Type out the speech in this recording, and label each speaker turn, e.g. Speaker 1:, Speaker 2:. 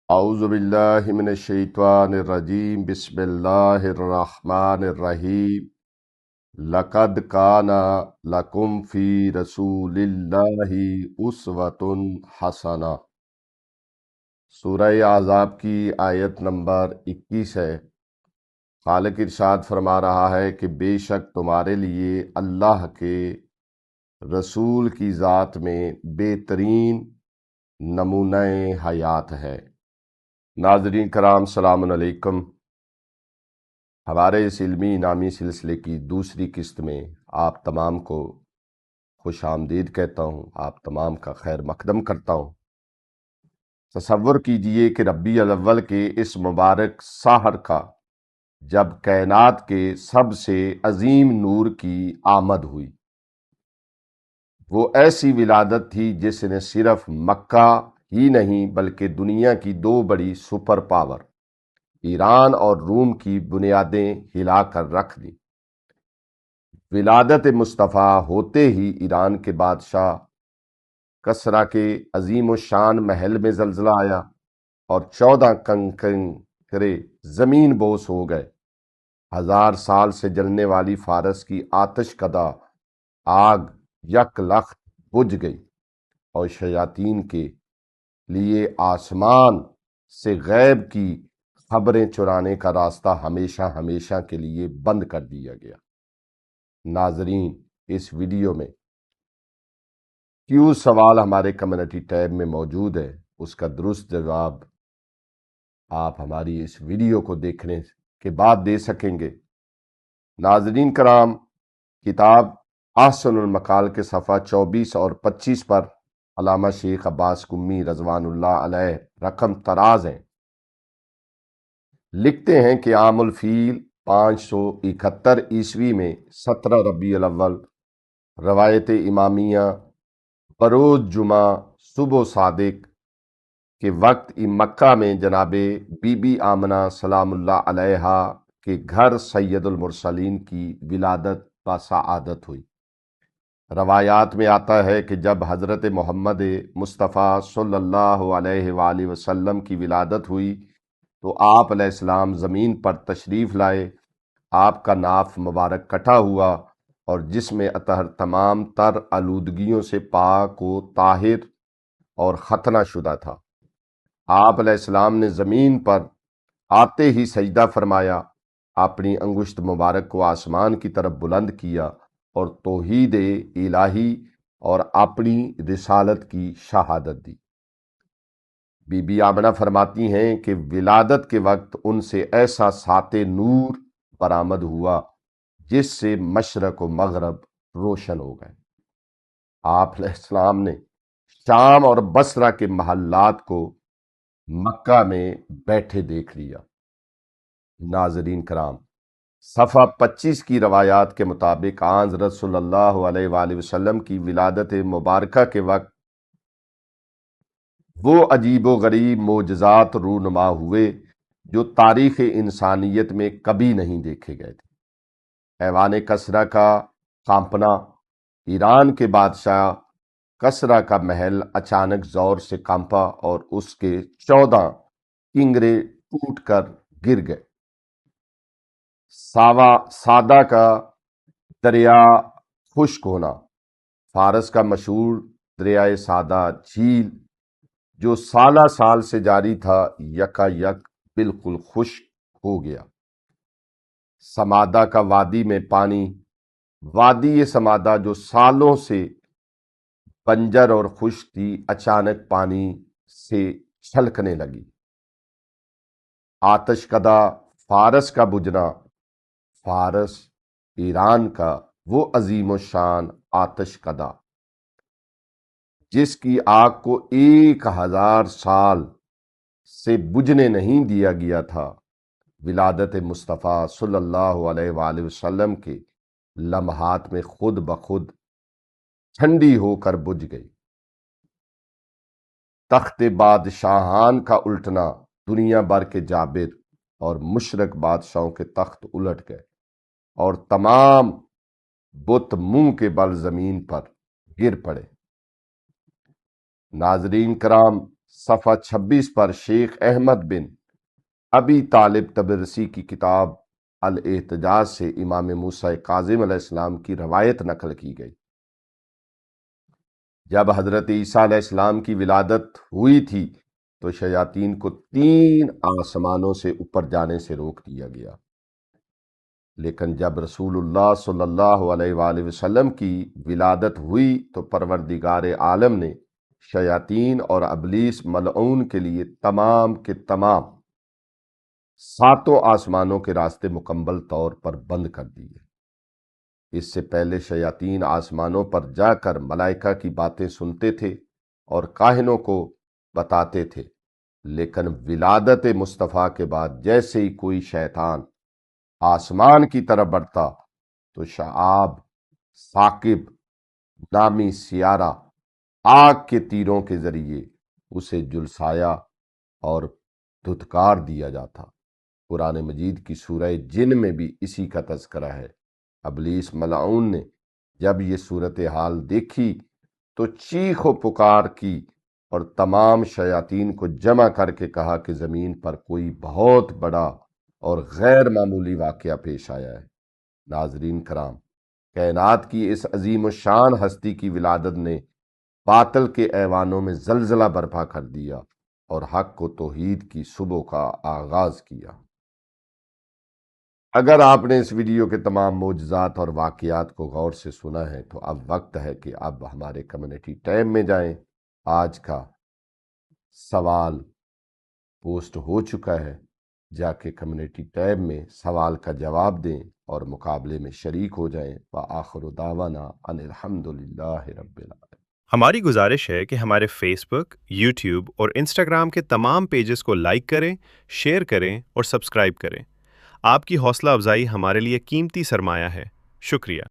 Speaker 1: اعوذ باللہ من الشیطان الرجیم بسم اللہ الرحمن الرحیم لقد کان لکم فی رسول اللہ اسوۃ حسنہ۔ سورہ احزاب کی آیت نمبر 21 ہے۔ خالق ارشاد فرما رہا ہے کہ بے شک تمہارے لیے اللہ کے رسول کی ذات میں بہترین نمونہ حیات ہے۔ ناظرین کرام السلام علیکم۔ ہمارے اس علمی انعامی سلسلے کی دوسری قسط میں آپ تمام کو خوش آمدید کہتا ہوں، آپ تمام کا خیر مقدم کرتا ہوں۔ تصور کیجئے کہ ربیع الاول کے اس مبارک سحر کا جب کائنات کے سب سے عظیم نور کی آمد ہوئی، وہ ایسی ولادت تھی جس نے صرف مکہ ہی نہیں بلکہ دنیا کی دو بڑی سپر پاور ایران اور روم کی بنیادیں ہلا کر رکھ دی۔ ولادت مصطفیٰ ہوتے ہی ایران کے بادشاہ کسریٰ کے عظیم الشان محل میں زلزلہ آیا اور 14 کنکرے زمین بوس ہو گئے۔ 1000 سال سے جلنے والی فارس کی آتش کدہ آگ یک لخت بجھ گئی اور شیاطین کے لیے آسمان سے غیب کی خبریں چرانے کا راستہ ہمیشہ ہمیشہ کے لیے بند کر دیا گیا۔ ناظرین، اس ویڈیو میں کیوں سوال ہمارے کمیونٹی ٹیب میں موجود ہے، اس کا درست جواب آپ ہماری اس ویڈیو کو دیکھنے کے بعد دے سکیں گے۔ ناظرین کرام، کتاب احسن المقال کے صفحہ 24 اور 25 پر علامہ شیخ عباس قمی رضوان اللہ علیہ رقم طراز ہیں، لکھتے ہیں کہ عام الفیل 571 عیسوی میں 17 ربیع الاول روایت امامیہ بروز جمعہ صبح صادق کے وقت مکہ میں جناب بی بی آمنہ سلام اللہ علیہا کے گھر سید المرسلین کی ولادت بسعادت ہوئی۔ روایات میں آتا ہے کہ جب حضرت محمد مصطفیٰ صلی اللہ علیہ وآلہ وسلم کی ولادت ہوئی تو آپ علیہ السلام زمین پر تشریف لائے۔ آپ کا ناف مبارک کٹا ہوا اور جس میں اطہر تمام تر آلودگیوں سے پاک و طاہر اور ختنہ شدہ تھا۔ آپ علیہ السلام نے زمین پر آتے ہی سجدہ فرمایا، اپنی انگشت مبارک کو آسمان کی طرف بلند کیا اور توحید الہی اور اپنی رسالت کی شہادت دی۔ بی بی آمنہ فرماتی ہیں کہ ولادت کے وقت ان سے ایسا ساطع نور برآمد ہوا جس سے مشرق و مغرب روشن ہو گئے۔ آپ علیہ السلام نے شام اور بصرہ کے محلات کو مکہ میں بیٹھے دیکھ لیا۔ ناظرین کرام، صفحہ 25 کی روایات کے مطابق آن حضرت صلی اللہ علیہ وآلہ وسلم کی ولادت مبارکہ کے وقت وہ عجیب و غریب معجزات رونما ہوئے جو تاریخ انسانیت میں کبھی نہیں دیکھے گئے تھے۔ ایوان کسریٰ کا کانپنا، ایران کے بادشاہ کسریٰ کا محل اچانک زور سے کانپا اور اس کے 14 کنگرے ٹوٹ کر گر گئے۔ سادہ کا دریا خشک ہونا، فارس کا مشہور دریائے سادہ جھیل جو سالہ سال سے جاری تھا یکا یک بالکل خشک ہو گیا۔ سمادہ کا وادی میں پانی، وادی سمادہ جو سالوں سے بنجر اور خشک تھی اچانک پانی سے چھلکنے لگی۔ آتش کدہ فارس کا بجھنا، فارس ایران کا وہ عظیم الشان آتش کدہ جس کی آگ کو 1000 سال سے بجھنے نہیں دیا گیا تھا، ولادت مصطفیٰ صلی اللہ علیہ وآلہ وسلم کے لمحات میں خود بخود ٹھنڈی ہو کر بجھ گئی۔ تخت بادشاہان کا الٹنا، دنیا بھر کے جابر اور مشرق بادشاہوں کے تخت الٹ گئے اور تمام بت منہ کے بل زمین پر گر پڑے۔ ناظرین کرام، صفحہ 26 پر شیخ احمد بن ابی طالب طبرسی کی کتاب الاحتجاج سے امام موسیٰ کاظم علیہ السلام کی روایت نقل کی گئی۔ جب حضرت عیسیٰ علیہ السلام کی ولادت ہوئی تھی تو شیاطین کو 3 آسمانوں سے اوپر جانے سے روک دیا گیا، لیکن جب رسول اللہ صلی اللہ علیہ وآلہ وسلم کی ولادت ہوئی تو پروردگار عالم نے شیاطین اور ابلیس ملعون کے لیے تمام کے تمام 7 آسمانوں کے راستے مکمل طور پر بند کر دیے۔ اس سے پہلے شیاطین آسمانوں پر جا کر ملائکہ کی باتیں سنتے تھے اور کاہنوں کو بتاتے تھے، لیکن ولادت مصطفیٰ کے بعد جیسے ہی کوئی شیطان آسمان کی طرف بڑھتا تو شعاب ثاقب نامی سیارہ آگ کے تیروں کے ذریعے اسے جلسایا اور دھتکار دیا جاتا۔ قرآن مجید کی سورہ جن میں بھی اسی کا تذکرہ ہے۔ ابلیس ملعون نے جب یہ صورتحال دیکھی تو چیخ و پکار کی اور تمام شیاطین کو جمع کر کے کہا کہ زمین پر کوئی بہت بڑا اور غیر معمولی واقعہ پیش آیا ہے۔ ناظرین کرام، کائنات کی اس عظیم الشان ہستی کی ولادت نے باطل کے ایوانوں میں زلزلہ برپا کر دیا اور حق و توحید کی صبح کا آغاز کیا۔ اگر آپ نے اس ویڈیو کے تمام معجزات اور واقعات کو غور سے سنا ہے تو اب وقت ہے کہ اب ہمارے کمیونٹی ٹیب میں جائیں۔ آج کا سوال پوسٹ ہو چکا ہے، جا کے کمیونٹی ٹیب میں سوال کا جواب دیں اور مقابلے میں شریک ہو جائیں۔ وآخر دعوانا ان الحمدللہ رب العالمین۔
Speaker 2: ہماری گزارش ہے کہ ہمارے فیس بک، یوٹیوب اور انسٹاگرام کے تمام پیجز کو لائک کریں، شیئر کریں اور سبسکرائب کریں۔ آپ کی حوصلہ افزائی ہمارے لیے قیمتی سرمایہ ہے۔ شکریہ۔